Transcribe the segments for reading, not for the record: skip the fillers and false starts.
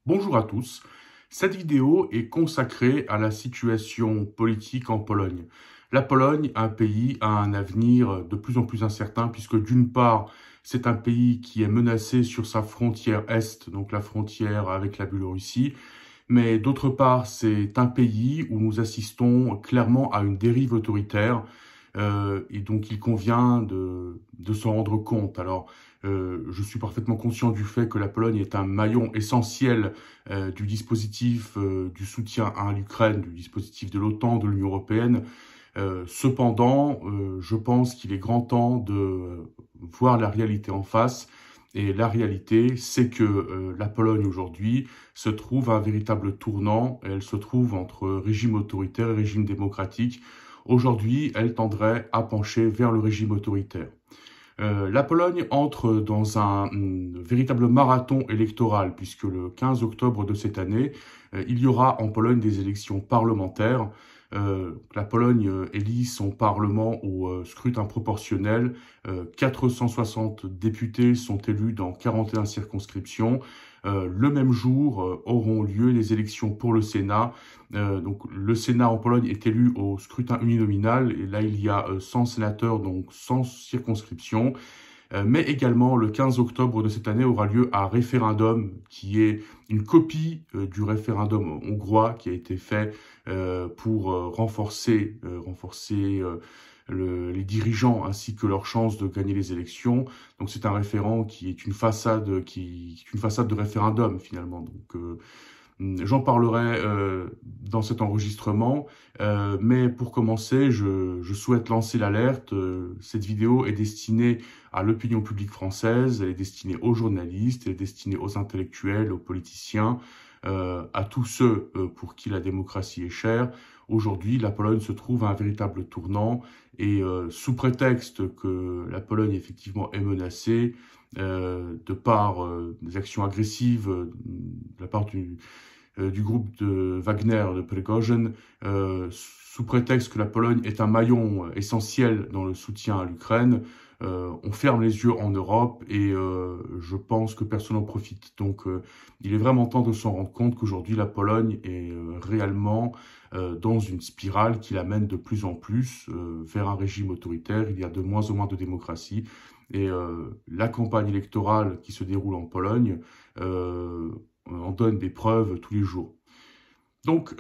Bonjour à tous. Cette vidéo est consacrée à la situation politique en Pologne. La Pologne, un pays, a un avenir de plus en plus incertain puisque d'une part, c'est un pays qui est menacé sur sa frontière est, donc la frontière avec la Biélorussie, mais d'autre part, c'est un pays où nous assistons clairement à une dérive autoritaire et donc il convient de s'en rendre compte. Alors, je suis parfaitement conscient du fait que la Pologne est un maillon essentiel du dispositif du soutien à l'Ukraine, du dispositif de l'OTAN, de l'Union européenne. Cependant, je pense qu'il est grand temps de voir la réalité en face. Et la réalité, c'est que la Pologne aujourd'hui se trouve à un véritable tournant. Elle se trouve entre régime autoritaire et régime démocratique. Aujourd'hui, elle tendrait à pencher vers le régime autoritaire. La Pologne entre dans un véritable marathon électoral puisque le 15 octobre de cette année, il y aura en Pologne des élections parlementaires. La Pologne élit son parlement au scrutin proportionnel. 460 députés sont élus dans 41 circonscriptions. Le même jour auront lieu les élections pour le Sénat. Donc le Sénat en Pologne est élu au scrutin uninominal et là il y a 100 sénateurs, donc 100 circonscriptions. Mais également le 15 octobre de cette année aura lieu un référendum qui est une copie du référendum hongrois qui a été fait pour renforcer les dirigeants ainsi que leurs chances de gagner les élections. Donc c'est un référent qui est une façade de référendum finalement. Donc j'en parlerai dans cet enregistrement, mais pour commencer, je souhaite lancer l'alerte. Cette vidéo est destinée à l'opinion publique française, elle est destinée aux journalistes, elle est destinée aux intellectuels, aux politiciens, à tous ceux pour qui la démocratie est chère. Aujourd'hui, la Pologne se trouve à un véritable tournant et sous prétexte que la Pologne effectivement est menacée de par des actions agressives de la part du groupe de Wagner, de Prigozhin, sous prétexte que la Pologne est un maillon essentiel dans le soutien à l'Ukraine, on ferme les yeux en Europe et je pense que personne n'en profite. Donc il est vraiment temps de s'en rendre compte qu'aujourd'hui la Pologne est réellement dans une spirale qui l'amène de plus en plus vers un régime autoritaire. Il y a de moins en moins de démocratie et la campagne électorale qui se déroule en Pologne en donne des preuves tous les jours. Donc,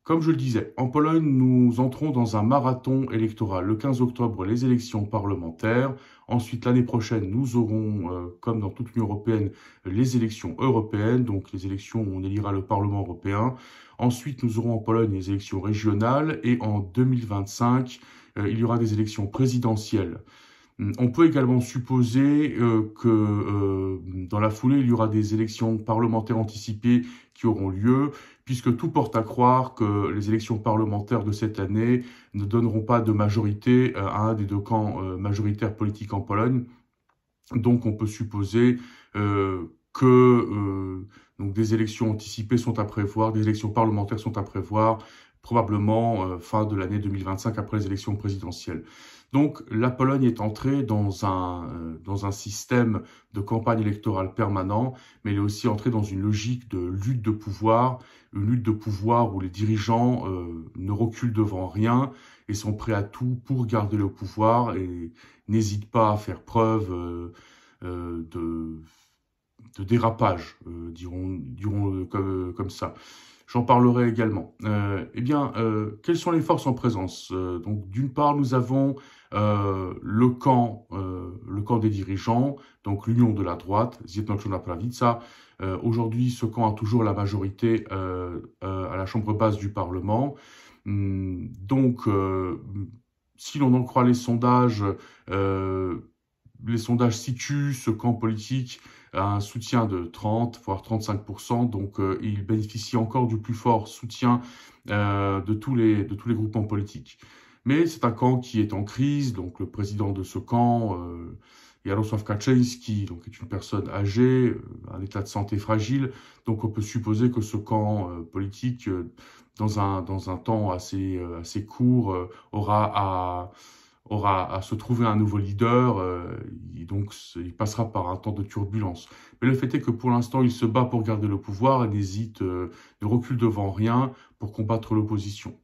comme je le disais, en Pologne, nous entrons dans un marathon électoral. Le 15 octobre, les élections parlementaires. Ensuite, l'année prochaine, nous aurons, comme dans toute l'Union européenne, les élections européennes, donc les élections où on élira le Parlement européen. Ensuite, nous aurons en Pologne les élections régionales et en 2025, il y aura des élections présidentielles. On peut également supposer que dans la foulée, il y aura des élections parlementaires anticipées qui auront lieu, puisque tout porte à croire que les élections parlementaires de cette année ne donneront pas de majorité à un des deux camps majoritaires politiques en Pologne. Donc on peut supposer donc des élections anticipées sont à prévoir, des élections parlementaires sont à prévoir, probablement fin de l'année 2025 après les élections présidentielles. Donc la Pologne est entrée dans un système de campagne électorale permanent, mais elle est aussi entrée dans une logique de lutte de pouvoir, une lutte de pouvoir où les dirigeants ne reculent devant rien et sont prêts à tout pour garder le pouvoir et n'hésitent pas à faire preuve de dérapage, dirons comme ça. J'en parlerai également. Quelles sont les forces en présence? Donc, d'une part, nous avons le camp des dirigeants, donc l'union de la droite, Zjednoczona Prawica. Aujourd'hui, ce camp a toujours la majorité à la chambre basse du Parlement. Donc, si l'on en croit les sondages situent ce camp politique à un soutien de 30, voire 35%. Donc, il bénéficie encore du plus fort soutien de tous les groupements politiques. Mais c'est un camp qui est en crise. Donc, le président de ce camp, Jarosław Kaczyński, donc est une personne âgée, un état de santé fragile. Donc, on peut supposer que ce camp politique, dans un temps assez court, aura aura à se trouver un nouveau leader, et donc il passera par un temps de turbulence. Mais le fait est que pour l'instant, il se bat pour garder le pouvoir et n'hésite, ne recule devant rien pour combattre l'opposition.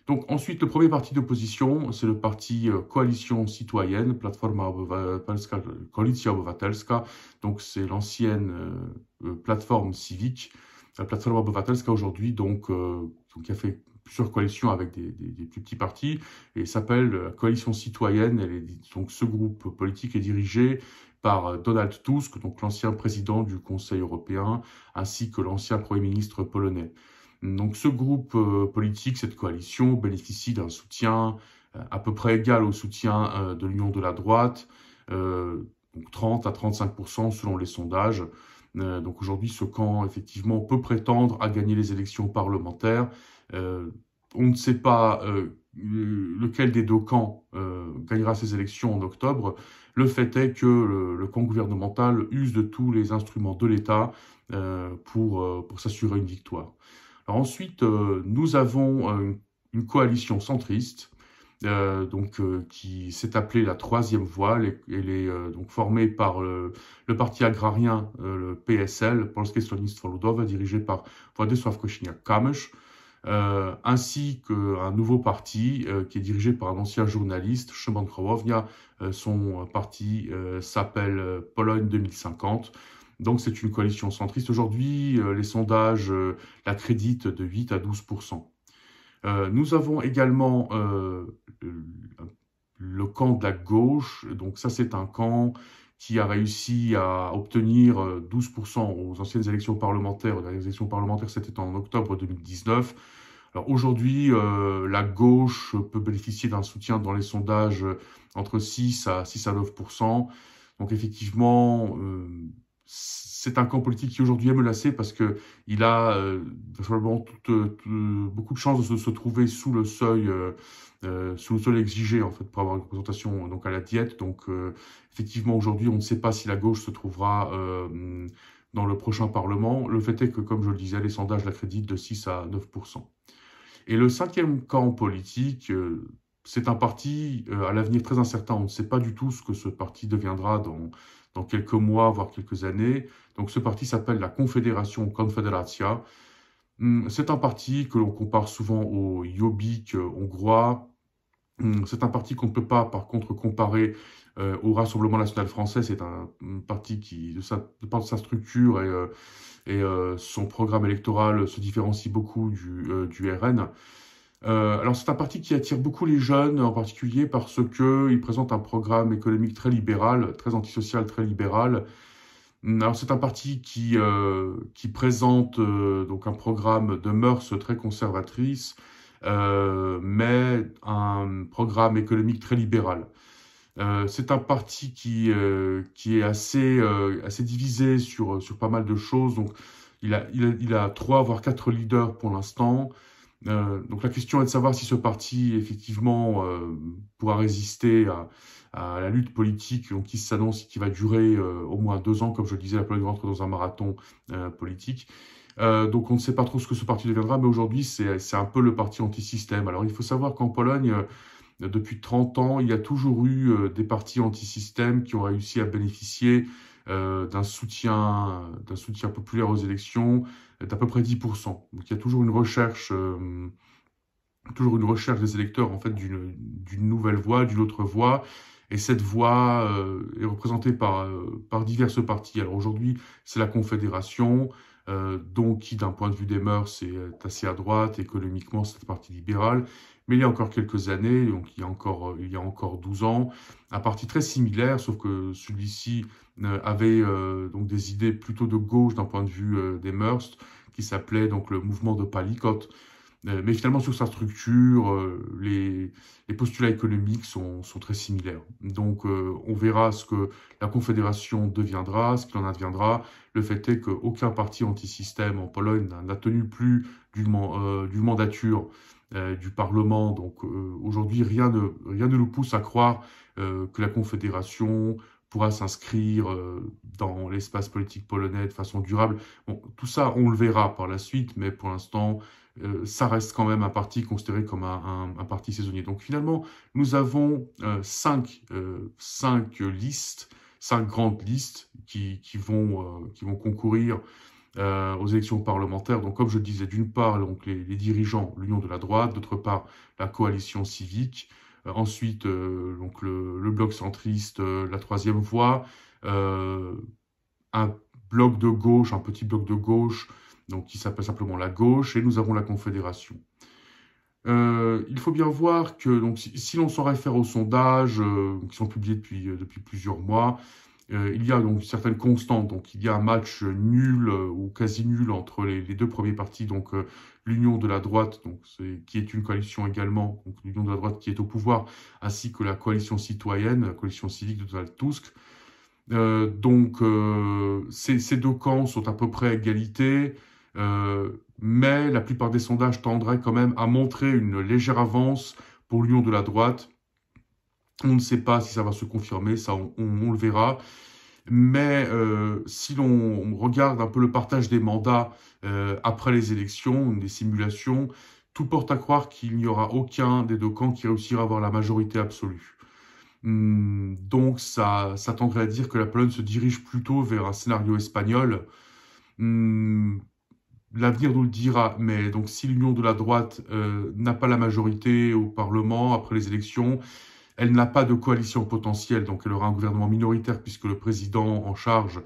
Donc ensuite, le premier parti d'opposition, c'est le parti Coalition citoyenne, Platforma Obywatelska, Koalicja Obywatelska, donc c'est l'ancienne plateforme civique. La Platforma Obywatelska aujourd'hui, donc, qui a fait plusieurs coalitions avec des plus petits partis, et s'appelle Coalition citoyenne. Donc ce groupe politique est dirigé par Donald Tusk, donc l'ancien président du Conseil européen, ainsi que l'ancien Premier ministre polonais. Donc ce groupe politique, cette coalition, bénéficie d'un soutien à peu près égal au soutien de l'Union de la droite, donc 30 à 35% selon les sondages. Donc aujourd'hui, ce camp, effectivement, peut prétendre à gagner les élections parlementaires. On ne sait pas lequel des deux camps gagnera ces élections en octobre. Le fait est que le camp gouvernemental use de tous les instruments de l'État pour s'assurer une victoire. Alors ensuite, nous avons une coalition centriste, qui s'est appelée la Troisième Voie. Elle est donc formée par le parti agrarien, le PSL, Polskie Stronnictwo Ludowe, dirigé par Władysław Kosiniak-Kamysz, ainsi qu'un nouveau parti qui est dirigé par un ancien journaliste, Szymon Hołownia. Son parti s'appelle Pologne 2050. Donc c'est une coalition centriste. Aujourd'hui, les sondages l'accréditent de 8 à 12%. Nous avons également le camp de la gauche. Donc ça, c'est un camp qui a réussi à obtenir 12% aux anciennes élections parlementaires. Les élections parlementaires, c'était en octobre 2019. Alors aujourd'hui, la gauche peut bénéficier d'un soutien dans les sondages entre 6 à 9%. Donc effectivement, c'est un camp politique qui aujourd'hui est menacé parce que il a vraiment beaucoup de chances de se trouver sous le seuil exigé en fait pour avoir une représentation donc à la diète. Donc effectivement aujourd'hui on ne sait pas si la gauche se trouvera dans le prochain parlement. Le fait est que, comme je le disais, les sondages l'accréditent de 6 à 9%. Et le cinquième camp politique, c'est un parti à l'avenir très incertain. On ne sait pas du tout ce que ce parti deviendra dans quelques mois, voire quelques années. Donc ce parti s'appelle la Confédération Konfederacja. C'est un parti que l'on compare souvent au Jobbik hongrois. C'est un parti qu'on ne peut pas, par contre, comparer au Rassemblement national français. C'est un parti qui, de par sa structure et son programme électoral, se différencie beaucoup du RN. Alors c'est un parti qui attire beaucoup les jeunes, en particulier parce qu'il présente un programme économique très libéral, très antisocial, très libéral. Alors c'est un parti qui présente donc un programme de mœurs très conservatrice, mais un programme économique très libéral. C'est un parti qui est assez divisé sur pas mal de choses. Donc il a 3 voire 4 leaders pour l'instant. Donc la question est de savoir si ce parti effectivement pourra résister à la lutte politique donc, qui s'annonce et qui va durer au moins 2 ans. Comme je le disais, la Pologne rentre dans un marathon politique. Donc on ne sait pas trop ce que ce parti deviendra, mais aujourd'hui c'est un peu le parti anti-système. Alors il faut savoir qu'en Pologne, depuis 30 ans, il y a toujours eu des partis anti-système qui ont réussi à bénéficier d'un soutien populaire aux élections d'à peu près 10%. Donc il y a toujours une recherche des électeurs en fait d'une nouvelle voie, d'une autre voie. Et cette voie est représentée par divers partis. Alors aujourd'hui, c'est la Confédération, donc qui, d'un point de vue des mœurs, est assez à droite. Économiquement, c'est le parti libéral. Mais il y a encore quelques années, donc il y a encore 12 ans, un parti très similaire, sauf que celui-ci avait donc des idées plutôt de gauche d'un point de vue des mœurs, qui s'appelait donc le mouvement de Palikot. Mais finalement, sur sa structure, les postulats économiques sont très similaires. Donc, on verra ce que la Confédération deviendra, ce qu'il en adviendra. Le fait est qu'aucun parti anti-système en Pologne n'a tenu plus d'une mandature du Parlement. Donc, aujourd'hui, rien ne nous pousse à croire que la Confédération pourra s'inscrire dans l'espace politique polonais de façon durable. Bon, tout ça, on le verra par la suite, mais pour l'instant, ça reste quand même un parti considéré comme un parti saisonnier. Donc finalement, nous avons cinq listes, cinq grandes listes qui vont concourir aux élections parlementaires. Donc, comme je le disais, d'une part, donc, les dirigeants, l'Union de la droite, d'autre part, la coalition civique, ensuite, donc, le bloc centriste, la troisième voie, un bloc de gauche, un petit bloc de gauche, donc, qui s'appelle simplement la gauche, et nous avons la Confédération. Il faut bien voir que donc, si l'on s'en réfère aux sondages qui sont publiés depuis plusieurs mois, il y a donc certaines constantes. Donc il y a un match nul ou quasi nul entre les deux premiers partis, donc l'Union de la droite, donc qui est une coalition également, donc l'Union de la droite qui est au pouvoir, ainsi que la coalition citoyenne, la coalition civique de Donald Tusk. Ces deux camps sont à peu près à égalité, mais la plupart des sondages tendraient quand même à montrer une légère avance pour l'Union de la droite. On ne sait pas si ça va se confirmer, ça on le verra. Mais si l'on regarde un peu le partage des mandats après les élections, des simulations, tout porte à croire qu'il n'y aura aucun des deux camps qui réussira à avoir la majorité absolue. Donc ça tendrait à dire que la Pologne se dirige plutôt vers un scénario espagnol. L'avenir nous le dira, mais donc si l'Union de la droite n'a pas la majorité au Parlement après les élections, elle n'a pas de coalition potentielle, donc elle aura un gouvernement minoritaire puisque le président en charge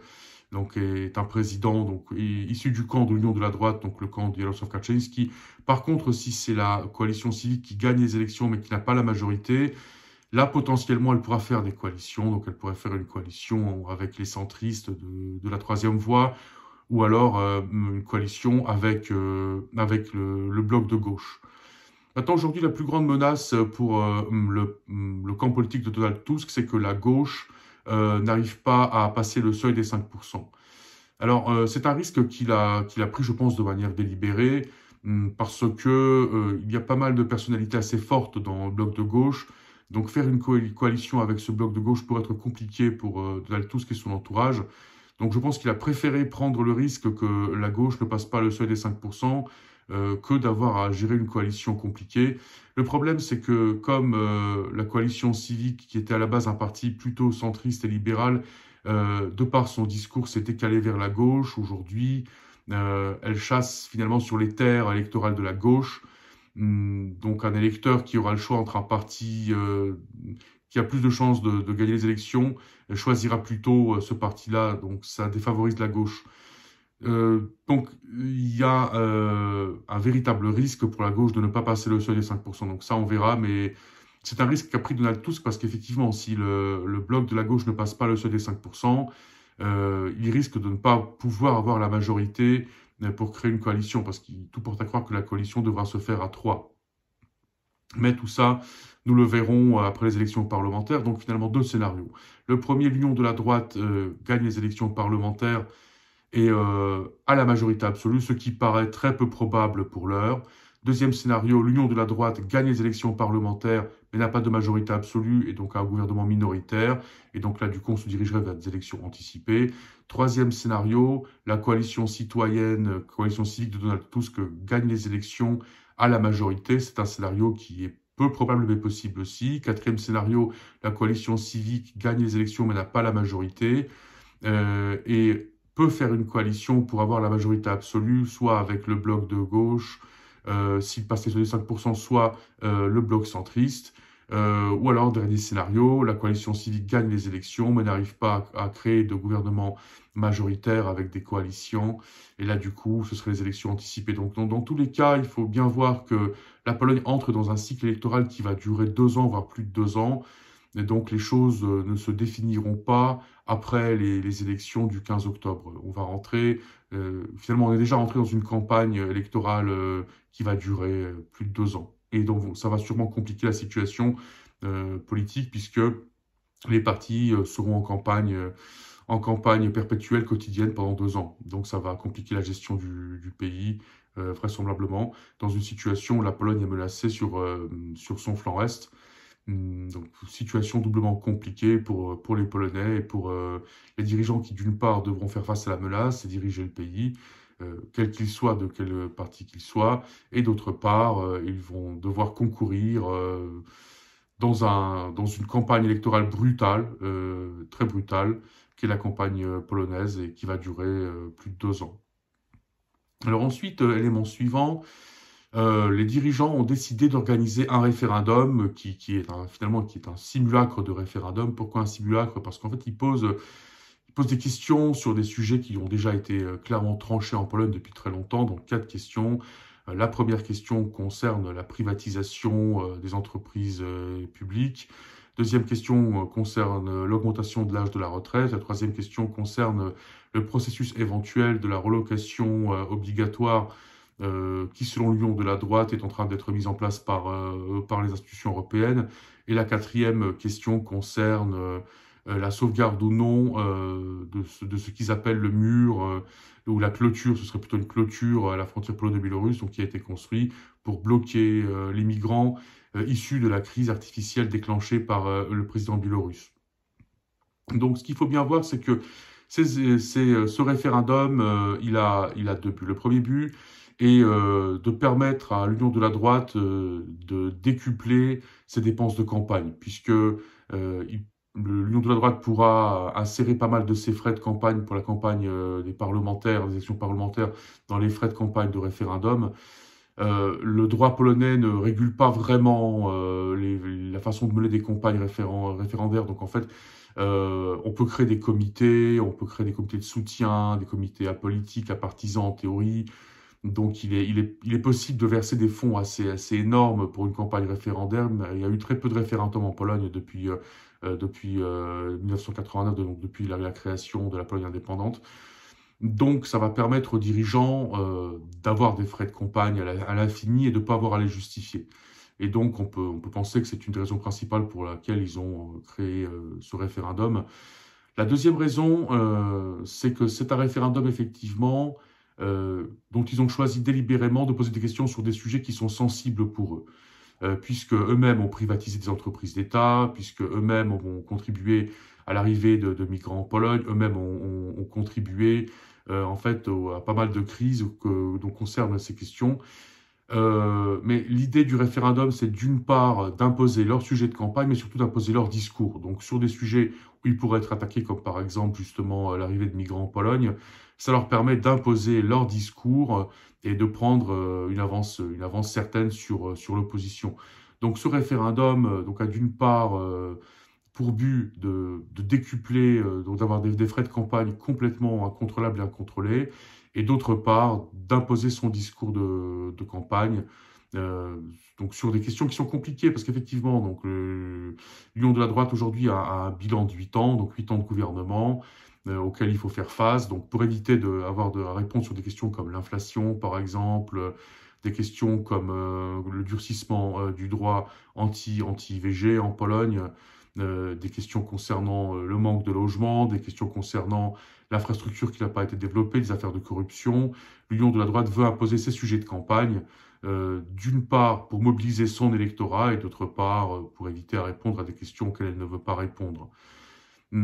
donc est un président donc issu du camp de l'Union de la droite, donc le camp de Jarosław Kaczyński. Par contre, si c'est la coalition civique qui gagne les élections mais qui n'a pas la majorité, là potentiellement elle pourra faire des coalitions, donc elle pourrait faire une coalition avec les centristes de la troisième voie, ou alors une coalition avec le bloc de gauche. Maintenant, aujourd'hui, la plus grande menace pour le camp politique de Donald Tusk, c'est que la gauche n'arrive pas à passer le seuil des 5%. Alors, c'est un risque qu'il a pris, je pense, de manière délibérée, parce que il y a pas mal de personnalités assez fortes dans le bloc de gauche. Donc, faire une coalition avec ce bloc de gauche pourrait être compliqué pour Donald Tusk et son entourage. Donc, je pense qu'il a préféré prendre le risque que la gauche ne passe pas le seuil des 5%, que d'avoir à gérer une coalition compliquée. Le problème, c'est que comme la coalition civique, qui était à la base un parti plutôt centriste et libéral, de par son discours, s'était calé vers la gauche, aujourd'hui, elle chasse finalement sur les terres électorales de la gauche. Donc un électeur qui aura le choix entre un parti qui a plus de chances de gagner les élections, choisira plutôt ce parti-là, donc ça défavorise la gauche. Donc, il y a un véritable risque pour la gauche de ne pas passer le seuil des 5%. Donc ça, on verra, mais c'est un risque qu'a pris Donald Tusk parce qu'effectivement, si le bloc de la gauche ne passe pas le seuil des 5%, il risque de ne pas pouvoir avoir la majorité pour créer une coalition, parce qu'il tout porte à croire que la coalition devra se faire à 3. Mais tout ça, nous le verrons après les élections parlementaires. Donc finalement, deux scénarios. Le premier, l'Union de la droite gagne les élections parlementaires et à la majorité absolue, ce qui paraît très peu probable pour l'heure. Deuxième scénario, l'Union de la droite gagne les élections parlementaires, mais n'a pas de majorité absolue et donc a un gouvernement minoritaire. Et donc là, du coup, on se dirigerait vers des élections anticipées. Troisième scénario, la coalition citoyenne, coalition civique de Donald Tusk gagne les élections à la majorité. C'est un scénario qui est peu probable mais possible aussi. Quatrième scénario, la coalition civique gagne les élections mais n'a pas la majorité. Et peut faire une coalition pour avoir la majorité absolue, soit avec le bloc de gauche, s'il passe les 5%, soit le bloc centriste. Ou alors, dernier scénario, la coalition civique gagne les élections, mais n'arrive pas à créer de gouvernement majoritaire avec des coalitions. Et là, du coup, ce seraient les élections anticipées. Donc, dans tous les cas, il faut bien voir que la Pologne entre dans un cycle électoral qui va durer 2 ans, voire plus de 2 ans. Et donc, les choses ne se définiront pas après les élections du 15 octobre. On va rentrer, finalement, on est déjà rentré dans une campagne électorale qui va durer plus de 2 ans. Et donc, ça va sûrement compliquer la situation politique, puisque les partis seront en campagne perpétuelle, quotidienne, pendant 2 ans. Donc, ça va compliquer la gestion du pays, vraisemblablement, dans une situation où la Pologne est menacée sur son flanc est. Donc, situation doublement compliquée pour les Polonais et pour les dirigeants qui, d'une part, devront faire face à la menace et diriger le pays, quel qu'il soit, de quel parti qu'il soit, et d'autre part, ils vont devoir concourir dans une campagne électorale brutale, très brutale, qui est la campagne polonaise et qui va durer plus de 2 ans. Alors ensuite, élément suivant, les dirigeants ont décidé d'organiser un référendum qui est finalement qui est un simulacre de référendum. Pourquoi un simulacre? Parce qu'en fait, ils posent des questions sur des sujets qui ont déjà été clairement tranchés en Pologne depuis très longtemps. Donc 4 questions. La première question concerne la privatisation des entreprises publiques. Deuxième question concerne l'augmentation de l'âge de la retraite. La troisième question concerne le processus éventuel de la relocation obligatoire qui, selon l'Union de la droite, est en train d'être mise en place par les institutions européennes. Et la quatrième question concerne la sauvegarde ou non de ce qu'ils appellent le mur, ou la clôture, ce serait plutôt une clôture à la frontière polono-biélorusse, donc qui a été construit pour bloquer les migrants issus de la crise artificielle déclenchée par le président biélorusse. Donc ce qu'il faut bien voir, c'est que ce référendum, il a 2 buts. Le premier but est de permettre à l'Union de la droite de décupler ses dépenses de campagne, puisque l'Union de la droite pourra insérer pas mal de ses frais de campagne pour la campagne des parlementaires, des élections parlementaires, dans les frais de campagne de référendum. Le droit polonais ne régule pas vraiment la façon de mener des campagnes référendaires. Donc en fait, on peut créer des comités, on peut créer des comités de soutien, des comités apolitiques, apartisans en théorie. Donc il est possible de verser des fonds assez énormes pour une campagne référendaire. Mais il y a eu très peu de référendums en Pologne depuis 1989, donc depuis la création de la Pologne indépendante. Donc ça va permettre aux dirigeants d'avoir des frais de campagne à l'infini et de ne pas avoir à les justifier. Et donc on peut penser que c'est une des raisons principales pour laquelle ils ont créé ce référendum. La deuxième raison, c'est que c'est un référendum effectivement dont ils ont choisi délibérément de poser des questions sur des sujets qui sont sensibles pour eux. Puisque eux-mêmes ont privatisé des entreprises d'État, puisque eux-mêmes ont contribué à l'arrivée de migrants en Pologne, eux-mêmes ont contribué en fait à pas mal de crises dont concernent ces questions. Mais l'idée du référendum, c'est d'une part d'imposer leur sujet de campagne, mais surtout d'imposer leur discours. Donc sur des sujets où ils pourraient être attaqués, comme par exemple justement l'arrivée de migrants en Pologne, ça leur permet d'imposer leur discours et de prendre une avance certaine sur l'opposition. Donc ce référendum donc a d'une part pour but de décupler, donc d'avoir des frais de campagne complètement incontrôlables et incontrôlés, et d'autre part d'imposer son discours de campagne, euh, donc sur des questions qui sont compliquées, parce qu'effectivement, donc l'Union de la droite aujourd'hui a un bilan de 8 ans, donc 8 ans de gouvernement, auquel il faut faire face. Donc pour éviter d'avoir de répondre sur des questions comme l'inflation, par exemple, des questions comme le durcissement du droit anti-IVG en Pologne, des questions concernant le manque de logement, des questions concernant l'infrastructure qui n'a pas été développée, des affaires de corruption. L'Union de la droite veut imposer ces sujets de campagne, d'une part pour mobiliser son électorat et d'autre part pour éviter à répondre à des questions auxquelles elle ne veut pas répondre.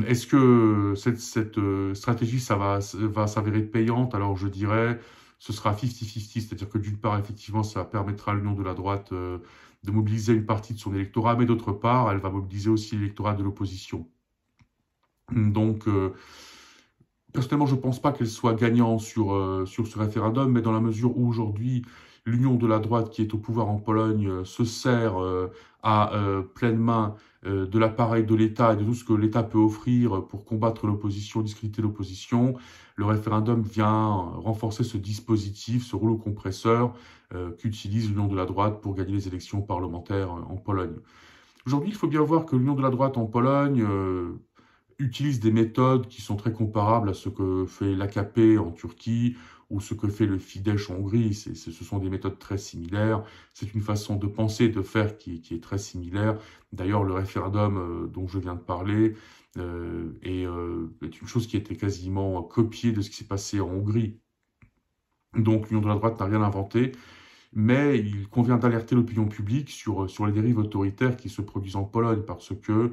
Est-ce que cette stratégie, ça va s'avérer payante? Alors je dirais, ce sera 50-50, c'est-à-dire que d'une part, effectivement, ça permettra à l'Union de la droite de mobiliser une partie de son électorat, mais d'autre part, elle va mobiliser aussi l'électorat de l'opposition. Donc, personnellement, je ne pense pas qu'elle soit gagnante sur ce référendum, mais dans la mesure où aujourd'hui, l'union de la droite qui est au pouvoir en Pologne se sert à pleine main de l'appareil de l'État et de tout ce que l'État peut offrir pour combattre l'opposition, discréditer l'opposition, le référendum vient renforcer ce dispositif, ce rouleau compresseur qu'utilise l'union de la droite pour gagner les élections parlementaires en Pologne. Aujourd'hui, il faut bien voir que l'union de la droite en Pologne utilise des méthodes qui sont très comparables à ce que fait l'AKP en Turquie ou ce que fait le Fidesz en Hongrie. Ce sont des méthodes très similaires. C'est une façon de penser et de faire qui est très similaire. D'ailleurs, le référendum dont je viens de parler est une chose qui a été quasiment copiée de ce qui s'est passé en Hongrie. Donc l'Union de la droite n'a rien inventé. mais il convient d'alerter l'opinion publique sur les dérives autoritaires qui se produisent en Pologne, parce que,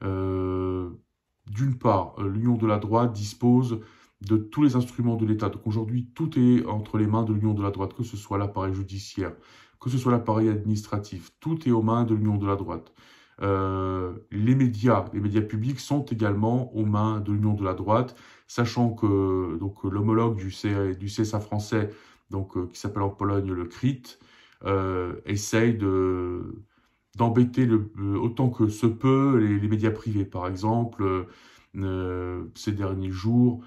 d'une part, l'Union de la droite dispose de tous les instruments de l'État. Donc aujourd'hui, tout est entre les mains de l'Union de la droite, que ce soit l'appareil judiciaire, que ce soit l'appareil administratif, tout est aux mains de l'Union de la droite. Les médias publics sont également aux mains de l'Union de la droite, sachant que donc l'homologue du CSA français, donc qui s'appelle en Pologne le CRIT, essaye d'embêter autant que se peut les médias privés. Par exemple, ces derniers jours,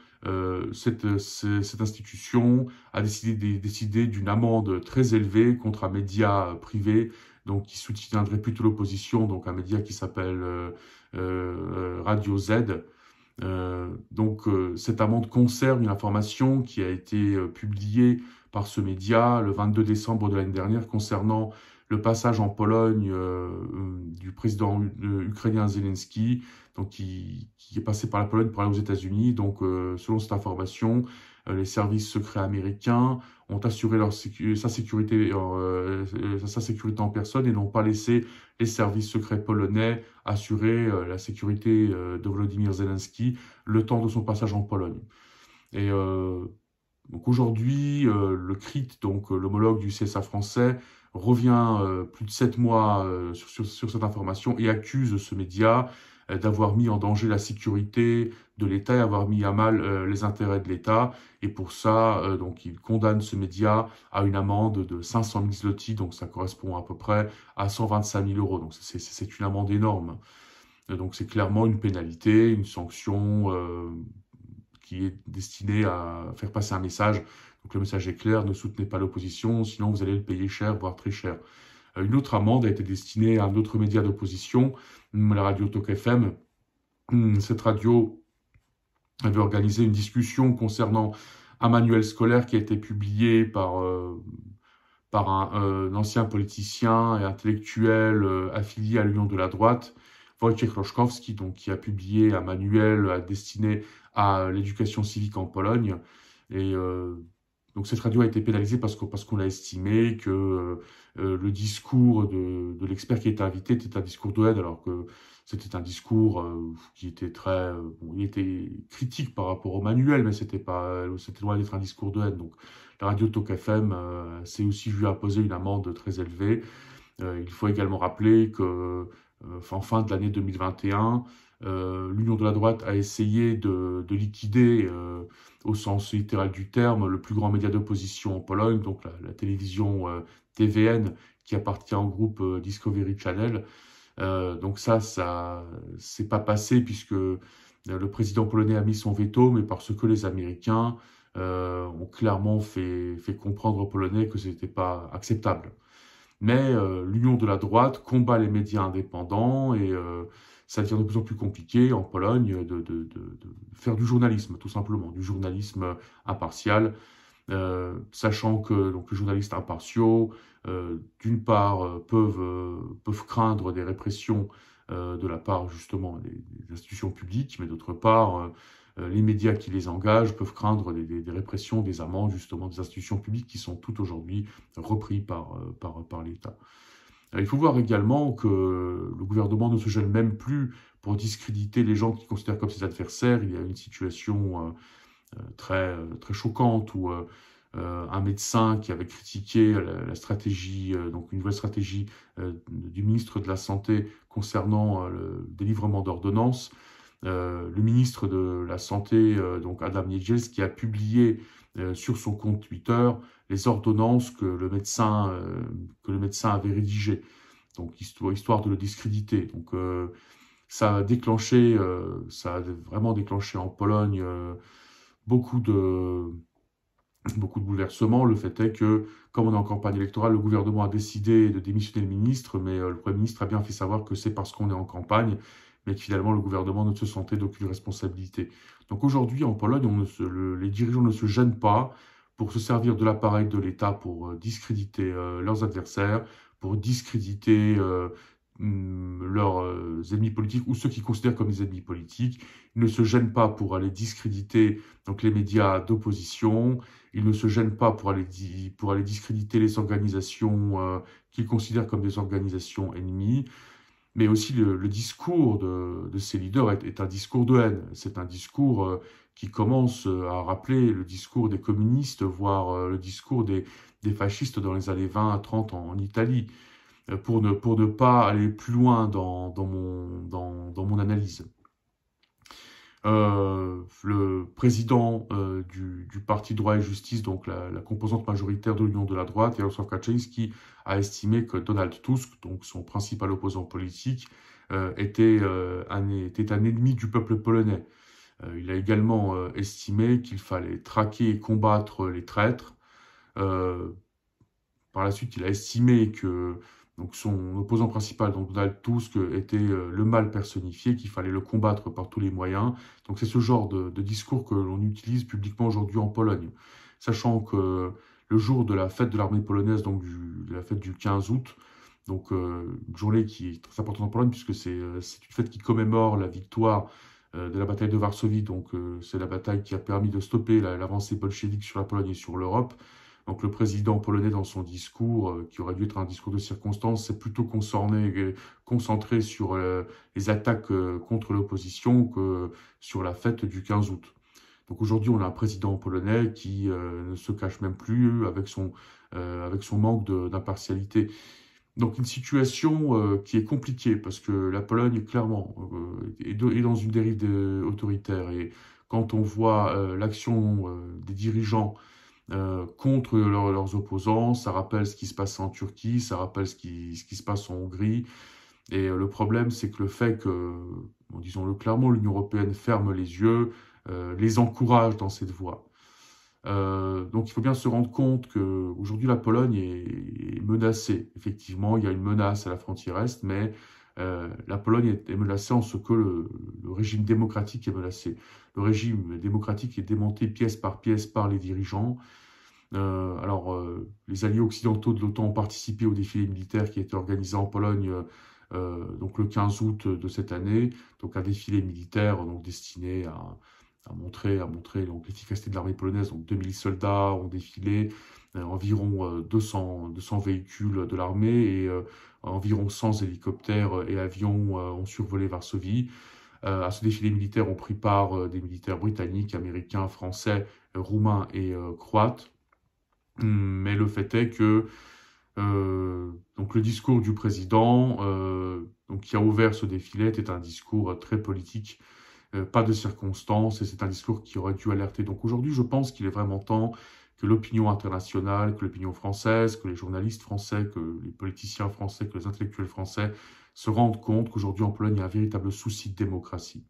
cette institution a décidé d'une amende très élevée contre un média privé, donc qui soutiendrait plutôt l'opposition, donc un média qui s'appelle Radio Z. Cette amende concerne une information qui a été publiée par ce média le 22 décembre de l'année dernière concernant le passage en Pologne du président ukrainien Zelensky, donc qui est passé par la Pologne pour aller aux États-Unis. Donc, selon cette information, les services secrets américains ont assuré sa sécurité en personne et n'ont pas laissé les services secrets polonais assurer la sécurité de Volodymyr Zelensky le temps de son passage en Pologne. Et donc aujourd'hui, le CRIT, donc l'homologue du CSA français, revient plus de 7 mois sur cette information et accuse ce média d'avoir mis en danger la sécurité de l'État et avoir mis à mal les intérêts de l'État. Et pour ça, donc il condamne ce média à une amende de 500 000 zloty, donc ça correspond à peu près à 125 000 euros. Donc c'est une amende énorme. Donc c'est clairement une pénalité, une sanction qui est destinée à faire passer un message. Donc le message est clair, ne soutenez pas l'opposition, sinon vous allez le payer cher, voire très cher. Une autre amende a été destinée à un autre média d'opposition, la radio Talk FM. Cette radio avait organisé une discussion concernant un manuel scolaire qui a été publié par un ancien politicien et intellectuel affilié à l'Union de la droite, Wojciech Roszkowski, donc qui a publié un manuel destiné à l'éducation civique en Pologne. Et donc cette radio a été pénalisée parce qu'on a estimé que le discours de l'expert qui était invité était un discours de haine, alors que c'était un discours qui était il était critique par rapport au manuel, mais c'était loin d'être un discours de haine. Donc la radio Talk FM s'est aussi vue imposer une amende très élevée. Il faut également rappeler que en fin de l'année 2021, l'Union de la droite a essayé de liquider, au sens littéral du terme, le plus grand média d'opposition en Pologne, donc la télévision TVN, qui appartient au groupe Discovery Channel. Donc ça c'est pas passé puisque le président polonais a mis son veto, mais parce que les Américains ont clairement fait comprendre aux Polonais que c'était pas acceptable. Mais l'Union de la droite combat les médias indépendants et ça devient de plus en plus compliqué en Pologne de faire du journalisme, tout simplement, du journalisme impartial, sachant que donc, les journalistes impartiaux, d'une part, peuvent craindre des répressions de la part justement des institutions publiques, mais d'autre part, les médias qui les engagent peuvent craindre des répressions, des amendes justement des institutions publiques qui sont toutes aujourd'hui reprises par l'État. Il faut voir également que le gouvernement ne se gêne même plus pour discréditer les gens qu'il considère comme ses adversaires. Il y a une situation très choquante où un médecin qui avait critiqué la stratégie, donc une nouvelle stratégie du ministre de la Santé concernant le délivrement d'ordonnances, le ministre de la Santé, donc Adam Niedzielski, qui a publié sur son compte Twitter les ordonnances que le médecin avait rédigées, donc histoire de le discréditer. Donc ça a vraiment déclenché en Pologne beaucoup de bouleversements. Le fait est que, comme on est en campagne électorale, le gouvernement a décidé de démissionner le ministre, mais le Premier ministre a bien fait savoir que c'est parce qu'on est en campagne, mais que finalement le gouvernement ne se sentait d'aucune responsabilité. Donc aujourd'hui, en Pologne, les dirigeants ne se gênent pas pour se servir de l'appareil de l'État pour discréditer leurs adversaires, pour discréditer leurs ennemis politiques ou ceux qu'ils considèrent comme des ennemis politiques. Ils ne se gênent pas pour aller discréditer donc les médias d'opposition. Ils ne se gênent pas pour aller discréditer les organisations qu'ils considèrent comme des organisations ennemies. Mais aussi le discours de ces leaders est un discours de haine. C'est un discours qui commence à rappeler le discours des communistes, voire le discours des fascistes dans les années 20 à 30 en Italie, pour ne pas aller plus loin dans mon analyse. Le président du Parti Droit et Justice, donc la composante majoritaire de l'Union de la droite, Jarosław Kaczyński, a estimé que Donald Tusk, donc son principal opposant politique, était un ennemi du peuple polonais. Il a également estimé qu'il fallait traquer et combattre les traîtres. Par la suite, il a estimé que donc son opposant principal, donc Donald Tusk, était le mal personnifié, qu'il fallait le combattre par tous les moyens. Donc c'est ce genre de discours que l'on utilise publiquement aujourd'hui en Pologne. Sachant que le jour de la fête de l'armée polonaise, donc la fête du 15 août, donc une journée qui est très importante en Pologne, puisque c'est une fête qui commémore la victoire de la bataille de Varsovie. Donc c'est la bataille qui a permis de stopper l'avancée bolchevique sur la Pologne et sur l'Europe. Donc le président polonais, dans son discours, qui aurait dû être un discours de circonstance, s'est plutôt concentré sur les attaques contre l'opposition que sur la fête du 15 août. Donc aujourd'hui, on a un président polonais qui ne se cache même plus avec son manque d'impartialité. Donc une situation qui est compliquée, parce que la Pologne, clairement, est dans une dérive autoritaire. Et quand on voit l'action des dirigeants contre leurs opposants, ça rappelle ce qui se passe en Turquie, ça rappelle ce qui se passe en Hongrie. Et le problème, c'est que le fait que, disons-le clairement, l'Union européenne ferme les yeux, les encourage dans cette voie. Donc il faut bien se rendre compte qu'aujourd'hui la Pologne est menacée. Effectivement, il y a une menace à la frontière Est, mais la Pologne est menacée en ce que le régime démocratique est menacé. Le régime démocratique est démonté pièce par les dirigeants. Les alliés occidentaux de l'OTAN ont participé au défilé militaire qui a été organisé en Pologne donc le 15 août de cette année. Donc un défilé militaire donc destiné à montrer donc l'efficacité de l'armée polonaise. Donc 2000 soldats ont défilé, environ 200 véhicules de l'armée et environ 100 hélicoptères et avions ont survolé Varsovie. À ce défilé militaire ont pris part des militaires britanniques, américains, français, roumains et croates. Mais le fait est que donc le discours du président donc qui a ouvert ce défilé était un discours très politique, pas de circonstances, et c'est un discours qui aurait dû alerter. Donc aujourd'hui, je pense qu'il est vraiment temps que l'opinion internationale, que l'opinion française, que les journalistes français, que les politiciens français, que les intellectuels français se rendent compte qu'aujourd'hui en Pologne, il y a un véritable souci de démocratie.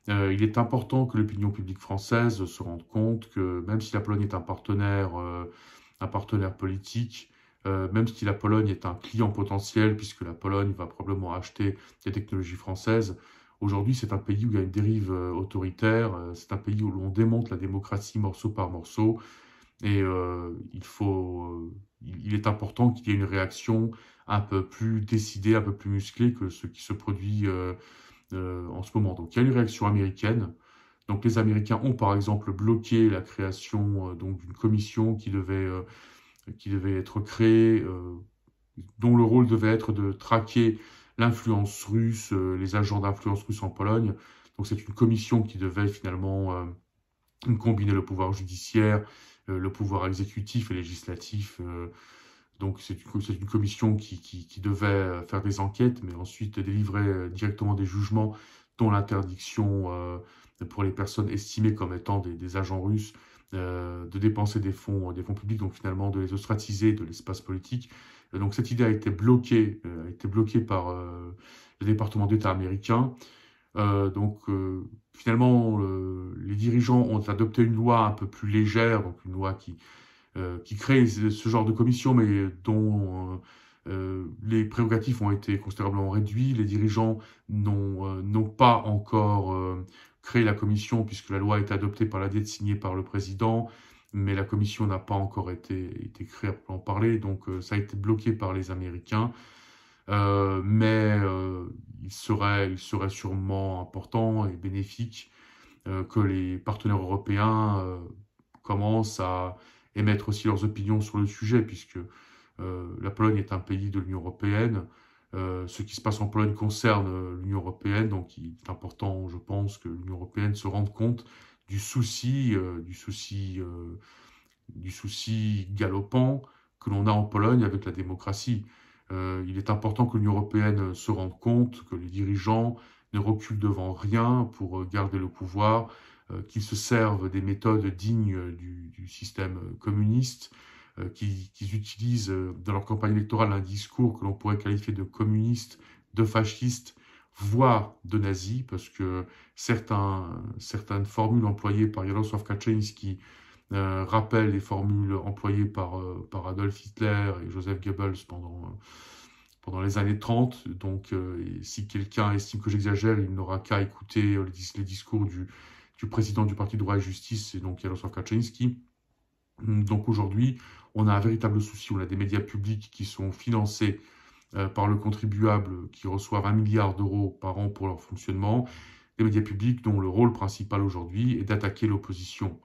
Il est important que l'opinion publique française se rende compte que même si la Pologne est un partenaire politique, même si la Pologne est un client potentiel, puisque la Pologne va probablement acheter des technologies françaises, aujourd'hui c'est un pays où il y a une dérive autoritaire, c'est un pays où l'on démonte la démocratie morceau par morceau, et il est important qu'il y ait une réaction un peu plus décidée, un peu plus musclée que ce qui se produit en ce moment. Donc il y a une réaction américaine. Donc les Américains ont par exemple bloqué la création donc d'une commission qui devait être créée, dont le rôle devait être de traquer l'influence russe, les agents d'influence russe en Pologne. Donc c'est une commission qui devait finalement combiner le pouvoir judiciaire, le pouvoir exécutif et législatif. Donc c'est une commission qui devait faire des enquêtes, mais ensuite délivrer directement des jugements, dont l'interdiction pour les personnes estimées comme étant des agents russes de dépenser des fonds publics, donc finalement de les ostraciser de l'espace politique. Donc cette idée a été bloquée par le département d'État américain. Finalement, les dirigeants ont adopté une loi un peu plus légère, donc une loi qui crée ce genre de commission, mais dont les prérogatives ont été considérablement réduites. Les dirigeants n'ont pas encore créé la commission, puisque la loi a été adoptée par la dette signée par le président, mais la commission n'a pas encore été créée à en parler, donc ça a été bloqué par les Américains. mais il serait sûrement important et bénéfique que les partenaires européens commencent à émettre aussi leurs opinions sur le sujet, puisque la Pologne est un pays de l'Union européenne. Ce qui se passe en Pologne concerne l'Union européenne, donc il est important, je pense, que l'Union européenne se rende compte du souci, du souci galopant que l'on a en Pologne avec la démocratie. Il est important que l'Union européenne se rende compte que les dirigeants ne reculent devant rien pour garder le pouvoir, qu'ils se servent des méthodes dignes du système communiste, qu'ils utilisent dans leur campagne électorale un discours que l'on pourrait qualifier de communiste, de fasciste, voire de nazi, parce que certaines formules employées par Jarosław Kaczyński rappellent les formules employées par Adolf Hitler et Joseph Goebbels pendant les années 30. Donc, si quelqu'un estime que j'exagère, il n'aura qu'à écouter les discours du président du Parti droit et justice, et donc Jarosław Kaczyński. Donc aujourd'hui, on a un véritable souci. On a des médias publics qui sont financés par le contribuable, qui reçoivent 1 milliard d'euros par an pour leur fonctionnement. Des médias publics dont le rôle principal aujourd'hui est d'attaquer l'opposition.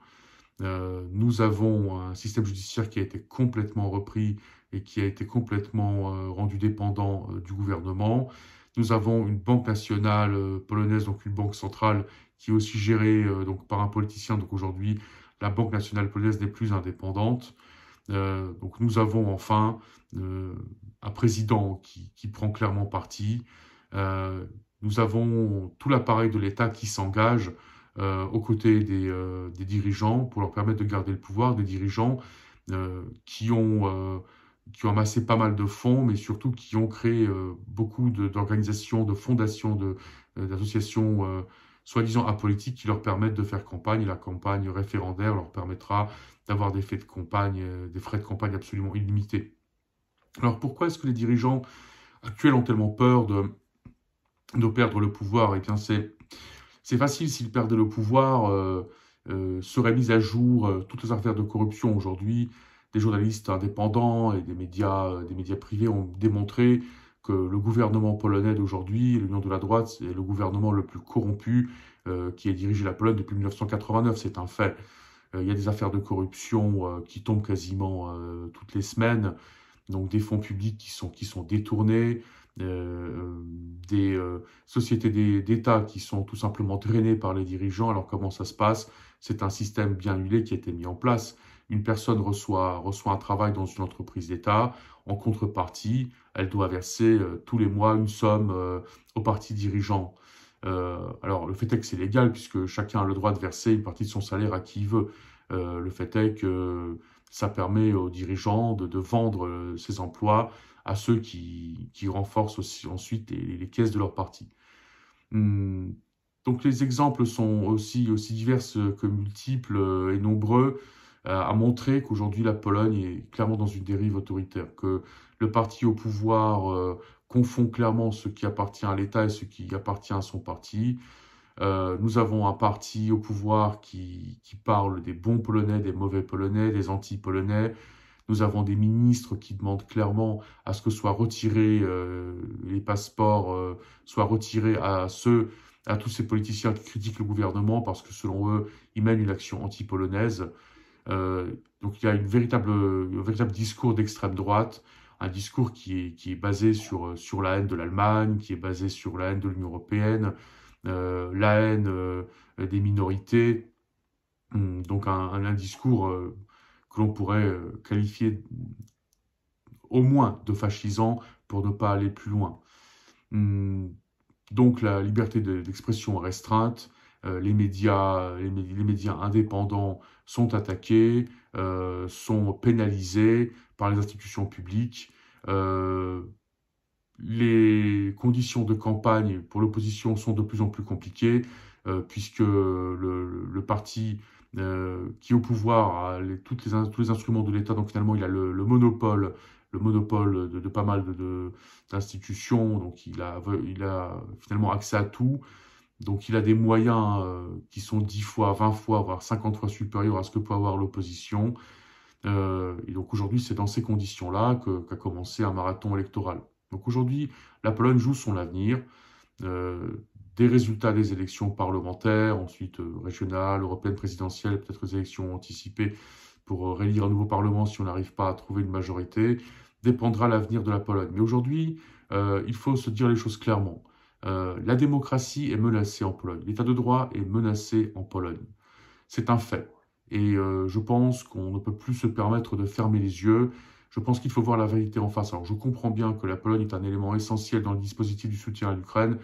Nous avons un système judiciaire qui a été complètement repris et qui a été complètement rendu dépendant du gouvernement. Nous avons une banque nationale polonaise, donc une banque centrale, qui est aussi gérée donc par un politicien. Donc aujourd'hui, la Banque nationale polonaise n'est plus indépendante. Donc nous avons enfin un président qui prend clairement parti. Nous avons tout l'appareil de l'État qui s'engage aux côtés des dirigeants pour leur permettre de garder le pouvoir, des dirigeants qui ont amassé pas mal de fonds, mais surtout qui ont créé beaucoup d'organisations, de fondations, d'associations soi-disant apolitiques qui leur permettent de faire campagne. Et la campagne référendaire leur permettra d'avoir des frais de campagne absolument illimités. Alors pourquoi est-ce que les dirigeants actuels ont tellement peur de perdre le pouvoir? Eh bien c'est facile, s'ils perdaient le pouvoir, seraient mises à jour toutes les affaires de corruption. Aujourd'hui, des journalistes indépendants et des médias privés ont démontré que le gouvernement polonais d'aujourd'hui, l'Union de la droite, est le gouvernement le plus corrompu qui ait dirigé la Pologne depuis 1989. C'est un fait. Il y a des affaires de corruption qui tombent quasiment toutes les semaines. Donc des fonds publics qui sont détournés, des sociétés d'État qui sont tout simplement drainées par les dirigeants. Alors comment ça se passe? C'est un système bien huilé qui a été mis en place. Une personne reçoit un travail dans une entreprise d'État. En contrepartie, elle doit verser tous les mois une somme au parti dirigeant. Alors le fait est que c'est légal puisque chacun a le droit de verser une partie de son salaire à qui il veut. Le fait est que ça permet aux dirigeants de vendre ces emplois à ceux qui renforcent aussi, ensuite les caisses de leur parti. Donc les exemples sont aussi divers que multiples et nombreux à montrer qu'aujourd'hui la Pologne est clairement dans une dérive autoritaire, que le parti au pouvoir confond clairement ce qui appartient à l'État et ce qui appartient à son parti. Nous avons un parti au pouvoir qui parle des bons Polonais, des mauvais Polonais, des anti-Polonais. Nous avons des ministres qui demandent clairement à ce que soient retirés les passeports, soient retirés à tous ces politiciens qui critiquent le gouvernement parce que selon eux, ils mènent une action anti-polonaise. Donc il y a un véritable discours d'extrême droite, un discours qui est basé sur la haine de l'Allemagne, qui est basé sur la haine de l'Union européenne, la haine des minorités. Donc un discours que l'on pourrait qualifier au moins de fascisant pour ne pas aller plus loin. Donc la liberté d'expression est restreinte, les médias indépendants sont attaqués, sont pénalisés par les institutions publiques. Les conditions de campagne pour l'opposition sont de plus en plus compliquées, puisque le parti qui est au pouvoir a tous les instruments de l'État, donc finalement il a le monopole de pas mal d'institutions, donc il a finalement accès à tout. Donc il a des moyens qui sont 10 fois, 20 fois, voire 50 fois supérieurs à ce que peut avoir l'opposition. Et donc aujourd'hui, c'est dans ces conditions-là qu'a commencé un marathon électoral. Donc aujourd'hui, la Pologne joue son avenir. Euh, des résultats des élections parlementaires, ensuite régionales, européennes, présidentielles, peut-être des élections anticipées pour réélire un nouveau parlement si on n'arrive pas à trouver une majorité, dépendra l'avenir de la Pologne. Mais aujourd'hui, il faut se dire les choses clairement. La démocratie est menacée en Pologne. L'état de droit est menacé en Pologne. C'est un fait. Et je pense qu'on ne peut plus se permettre de fermer les yeux. Je pense qu'il faut voir la vérité en face. Alors je comprends bien que la Pologne est un élément essentiel dans le dispositif du soutien à l'Ukraine,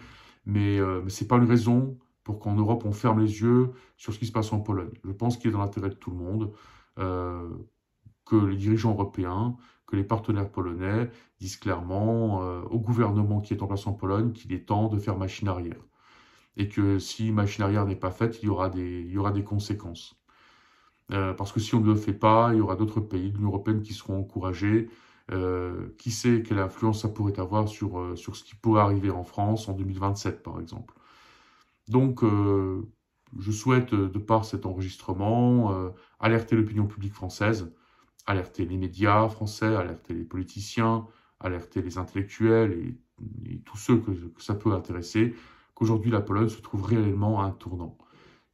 mais ce n'est pas une raison pour qu'en Europe on ferme les yeux sur ce qui se passe en Pologne. Je pense qu'il est dans l'intérêt de tout le monde, euh, que les dirigeants européens, que les partenaires polonais disent clairement au gouvernement qui est en place en Pologne qu'il est temps de faire machine arrière. Et que si machine arrière n'est pas faite, il y aura des conséquences. Parce que si on ne le fait pas, il y aura d'autres pays de l'Union européenne qui seront encouragés. Qui sait quelle influence ça pourrait avoir sur ce qui pourrait arriver en France en 2027, par exemple. Donc, je souhaite, de par cet enregistrement, alerter l'opinion publique française, alerter les médias français, alerter les politiciens, alerter les intellectuels et tous ceux que ça peut intéresser, qu'aujourd'hui la Pologne se trouve réellement à un tournant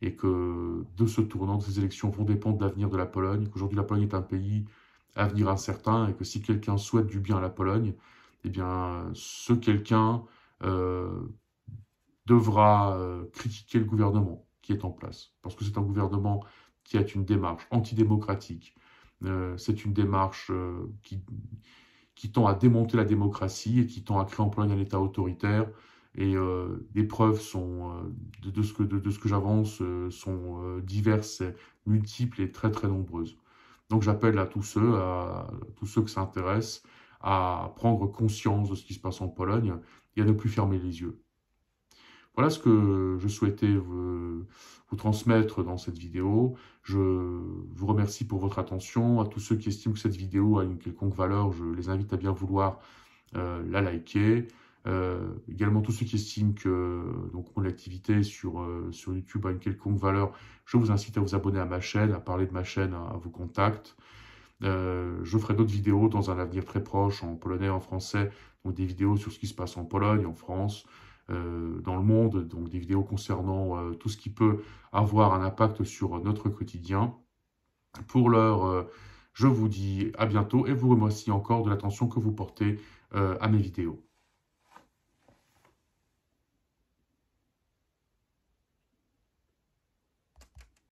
et que de ce tournant, de ces élections vont dépendre de l'avenir de la Pologne, qu'aujourd'hui la Pologne est un pays à avenir incertain et que si quelqu'un souhaite du bien à la Pologne, eh bien ce quelqu'un euh, devra critiquer le gouvernement qui est en place, parce que c'est un gouvernement qui a une démarche antidémocratique, c'est une démarche qui tend à démonter la démocratie et qui tend à créer en Pologne un État autoritaire. Et les preuves sont, de ce que j'avance sont diverses, multiples et très très nombreuses. Donc j'appelle à tous ceux que ça intéresse, à prendre conscience de ce qui se passe en Pologne et à ne plus fermer les yeux. Voilà ce que je souhaitais vous transmettre dans cette vidéo. Je vous remercie pour votre attention. À tous ceux qui estiment que cette vidéo a une quelconque valeur, je les invite à bien vouloir la liker. Également tous ceux qui estiment que donc, mon activité sur YouTube a une quelconque valeur, je vous incite à vous abonner à ma chaîne, à parler de ma chaîne à vos contacts. Je ferai d'autres vidéos dans un avenir très proche, en polonais, en français, donc des vidéos sur ce qui se passe en Pologne, en France, dans le monde, donc des vidéos concernant tout ce qui peut avoir un impact sur notre quotidien. Pour l'heure, je vous dis à bientôt et vous remercie encore de l'attention que vous portez à mes vidéos.